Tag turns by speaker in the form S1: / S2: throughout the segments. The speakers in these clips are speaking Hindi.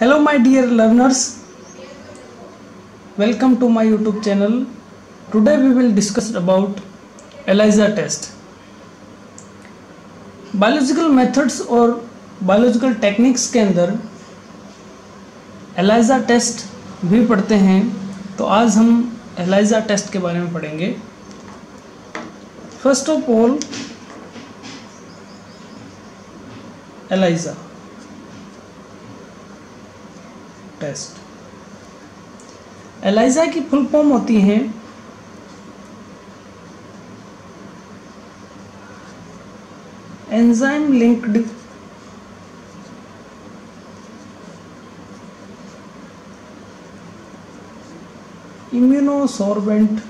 S1: Hello my dear learners, welcome to my YouTube channel. Today we will discuss about ELISA test. Biological methods और बायोलॉजिकल टेक्निक्स के अंदर ELISA टेस्ट भी पढ़ते हैं, तो आज हम ELISA टेस्ट के बारे में पढ़ेंगे। First of all ELISA test. ELISA की फुल फॉर्म होती है एंजाइम लिंक्ड इम्यूनोसॉर्बेंट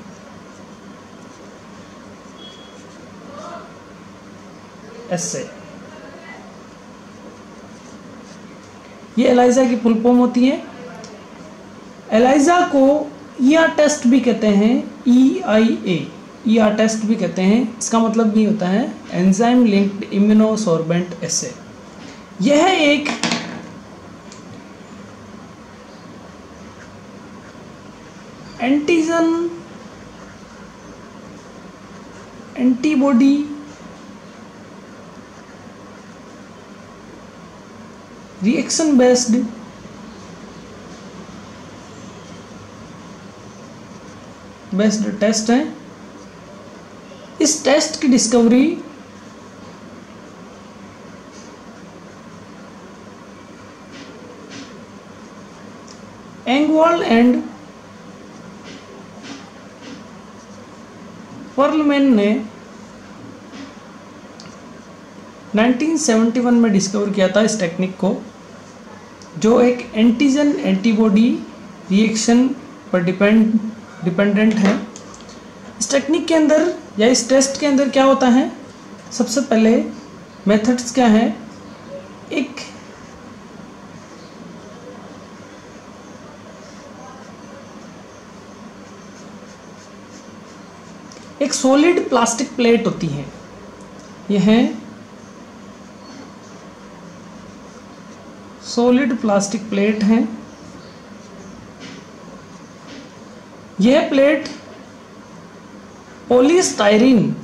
S1: एस्से। ये ELISA की फुल फॉर्म होती है। ELISA को ER टेस्ट भी कहते हैं, EIA टेस्ट भी कहते हैं। इसका मतलब ये होता है एंजाइम लिंक्ड इम्यूनोसॉर्बेंट एस्से। यह एक antigen antibody reaction based test है। इस टेस्ट की डिस्कवरी एंगवाल एंड पर्लमैन ने 1971 में डिस्कवर किया था इस टेक्निक को, जो एक एंटीजन एंटीबॉडी रिएक्शन पर डिपेंडेंट है। इस टेक्निक के अंदर या इस टेस्ट के अंदर क्या होता है, सबसे पहले मेथड्स क्या हैं। एक सॉलिड प्लास्टिक प्लेट होती है, यह सॉलिड प्लास्टिक प्लेट है। यह प्लेट पॉलीस्टाइरीन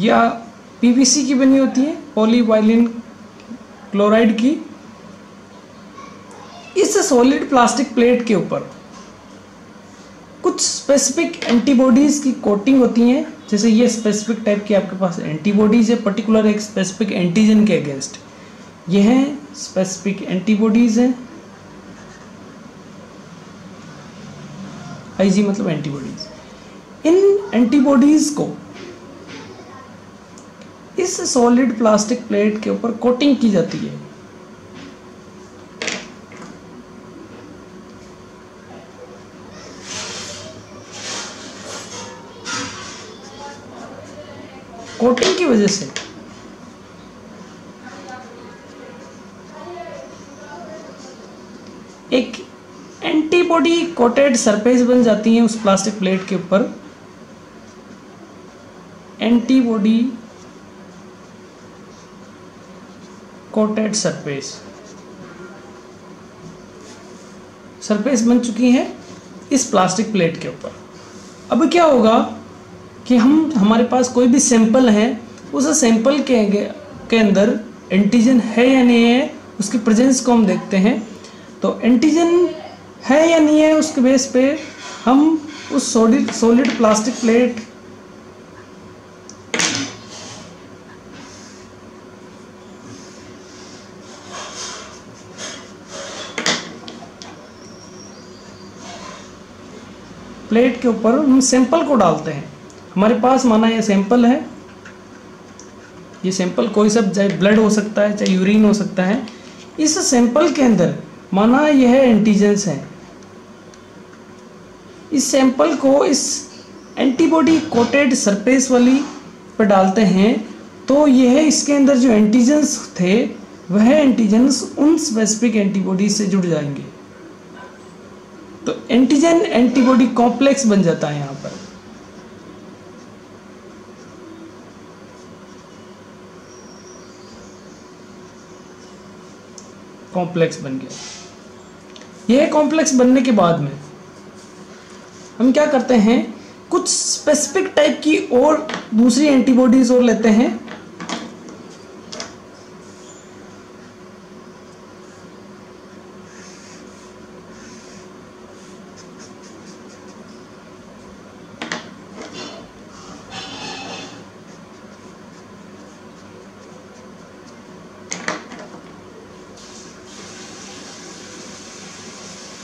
S1: या PVC की बनी होती है, पॉलीवाइलिन क्लोराइड की। इस सॉलिड प्लास्टिक प्लेट के ऊपर कुछ स्पेसिफिक एंटीबॉडीज की कोटिंग होती हैं। जैसे ये स्पेसिफिक टाइप की आपके पास एंटीबॉडीज है, पर्टिकुलर एक स्पेसिफिक एंटीजन के अगेंस्ट। यह स्पेसिफिक एंटीबॉडीज हैं। IG मतलब एंटीबॉडीज। इन एंटीबॉडीज को इस सॉलिड प्लास्टिक प्लेट के ऊपर कोटिंग की जाती है। कोटिंग की वजह से एक एंटीबॉडी कोटेड सरफेस बन जाती है उस प्लास्टिक प्लेट के ऊपर। एंटीबॉडी कोटेड सरफेस बन चुकी है इस प्लास्टिक प्लेट के ऊपर। अब क्या होगा कि हमारे पास कोई भी सैंपल है, उस सैंपल के अंदर एंटीजन है या नहीं है, उसकी प्रेजेंस को हम देखते हैं। तो एंटीजन है या नहीं है, उसके बेस पे हम उस सॉलिड प्लास्टिक प्लेट के ऊपर हम सैंपल को डालते हैं। हमारे पास माना ये सैंपल है, ये सैंपल कोई सा, चाहे ब्लड हो सकता है, चाहे यूरिन हो सकता है। इस सैंपल के अंदर माना यह एंटीजन्स हैं। इस सैंपल को इस एंटीबॉडी कोटेड सरफेस वाली पर डालते हैं, तो यह इसके अंदर जो एंटीजन्स थे वह एंटीजन्स उन स्पेसिफिक एंटीबॉडी से जुड़ जाएंगे। तो एंटीजन एंटीबॉडी कॉम्प्लेक्स बन जाता है यहाँ पर। कॉम्प्लेक्स बन गया। यह कॉम्प्लेक्स बनने के बाद में हम क्या करते हैं, कुछ स्पेसिफिक टाइप की और दूसरी एंटीबॉडीज और लेते हैं।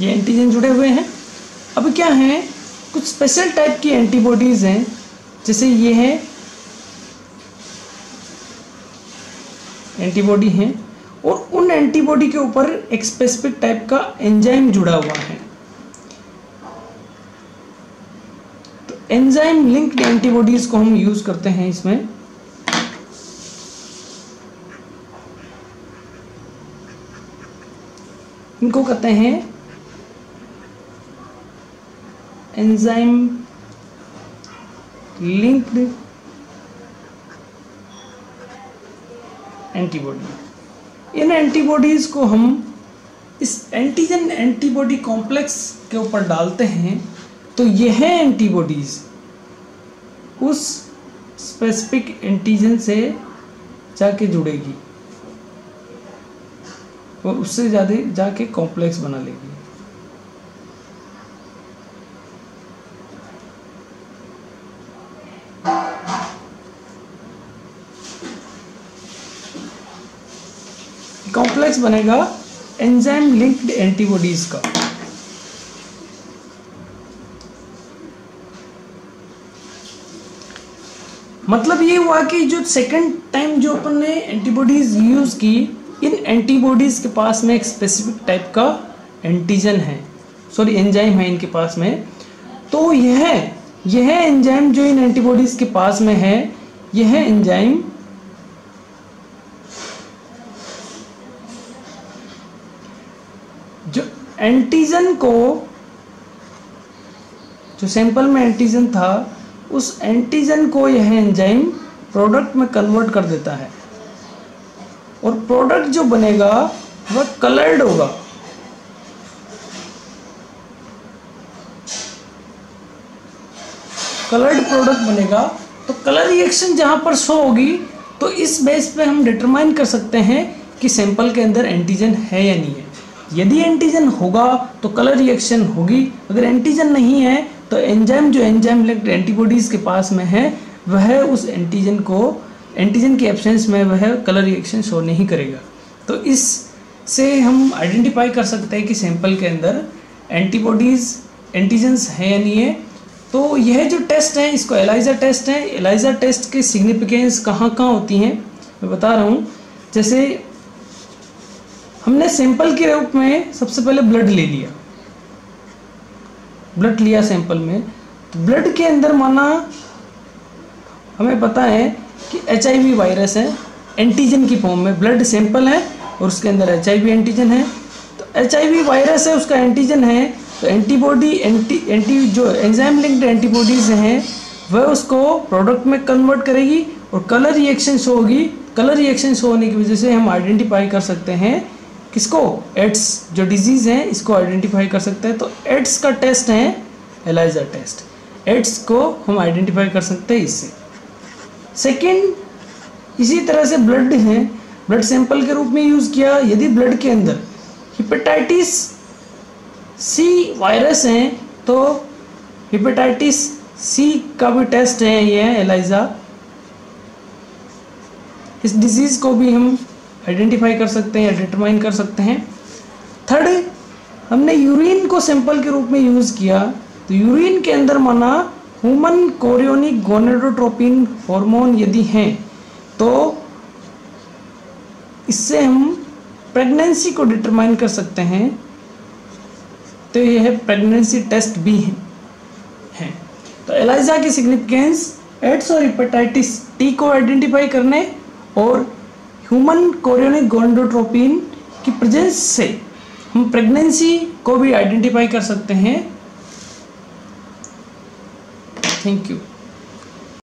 S1: ये एंटीजन जुड़े हुए हैं। अब क्या है, कुछ स्पेशल टाइप की एंटीबॉडीज हैं, जैसे ये है एंटीबॉडी हैं, और उन एंटीबॉडी के ऊपर एक स्पेसिफिक टाइप का एंजाइम जुड़ा हुआ है। तो एंजाइम लिंक्ड एंटीबॉडीज को हम यूज करते हैं इसमें। इनको कहते हैं एंजाइम लिंक्ड एंटीबॉडी। इन एंटीबॉडीज को हम इस एंटीजन एंटीबॉडी कॉम्प्लेक्स के ऊपर डालते हैं, तो यह एंटीबॉडीज उस स्पेसिफिक एंटीजन से जाके जुड़ेगी और उससे ज़्यादा जाके कॉम्प्लेक्स बना लेगी। कॉम्प्लेक्स बनेगा एंजाइम लिंक्ड एंटीबॉडीज का। मतलब ये हुआ कि जो सेकंड टाइम जो अपन ने एंटीबॉडीज यूज की, इन एंटीबॉडीज के पास में एक स्पेसिफिक टाइप का एंटीजन है, सॉरी एंजाइम है इनके पास में। तो यह एंजाइम जो इन एंटीबॉडीज के पास में है, यह एंजाइम जो एंटीजन को, जो सैंपल में एंटीजन था, उस एंटीजन को यह एंजाइम प्रोडक्ट में कन्वर्ट कर देता है, और प्रोडक्ट जो बनेगा वह कलर्ड होगा। कलर्ड प्रोडक्ट बनेगा। तो कलर रिएक्शन जहां पर शो होगी, तो इस बेस पे हम डिटरमाइन कर सकते हैं कि सैंपल के अंदर एंटीजन है या नहीं है। यदि एंटीजन होगा तो कलर रिएक्शन होगी, अगर एंटीजन नहीं है तो एंजाइम जो एंजाइम लिंक्ड एंटीबॉडीज के पास में है, वह उस एंटीजन को, एंटीजन के एब्सेंस में वह कलर रिएक्शन शो नहीं करेगा। तो इससे हम आइडेंटिफाई कर सकते हैं कि सैंपल के अंदर एंटीबॉडीज, एंटीजन्स है या नहीं है। तो यह जो टेस्ट है, इसको एलाइजा टेस्ट है। एलाइजा टेस्ट की सिग्निफिकेंस कहाँ कहाँ होती हैं मैं बता रहा हूँ। जैसे हमने सैंपल के रूप में सबसे पहले ब्लड ले लिया, ब्लड लिया सैंपल में, तो ब्लड के अंदर माना हमें पता है कि HIV वायरस है, एंटीजन की फॉर्म में ब्लड सैंपल है और उसके अंदर HIV एंटीजन है। तो HIV वायरस है, उसका एंटीजन है, तो एंटीबॉडी एंटी जो एंजाइम लिंक्ड एंटीबॉडीज हैं वह उसको प्रोडक्ट में कन्वर्ट करेगी और कलर रिएक्शन शो होगी। कलर रिएक्शन शो होने की वजह से हम आइडेंटिफाई कर सकते हैं किसको, एड्स जो डिजीज़ है इसको आइडेंटिफाई कर सकते हैं। तो एड्स का टेस्ट है एलाइजा टेस्ट, एड्स को हम आइडेंटिफाई कर सकते हैं इससे। सेकेंड, इसी तरह से ब्लड है, ब्लड सैंपल के रूप में यूज़ किया। यदि ब्लड के अंदर हेपेटाइटिस C वायरस हैं तो हेपेटाइटिस C का भी टेस्ट है ये एलाइजा। इस डिजीज़ को भी हम आइडेंटिफाई कर सकते हैं या डिटरमाइन कर सकते हैं। थर्ड, हमने यूरिन को सैंपल के रूप में यूज़ किया, तो यूरिन के अंदर माना ह्यूमन कोरियोनिक गोनेडोट्रोपिन हार्मोन यदि हैं तो इससे हम प्रेगनेंसी को डिटरमाइन कर सकते हैं। तो यह प्रेगनेंसी टेस्ट भी है। तो एलाइजा की सिग्निफिकेंस एड्स और हेपेटाइटिस T को आइडेंटिफाई करने और ह्यूमन कोरियोनिक गोनेडोट्रोपिन की प्रेजेंस से हम प्रेगनेंसी को भी आइडेंटिफाई कर सकते हैं। Thank you.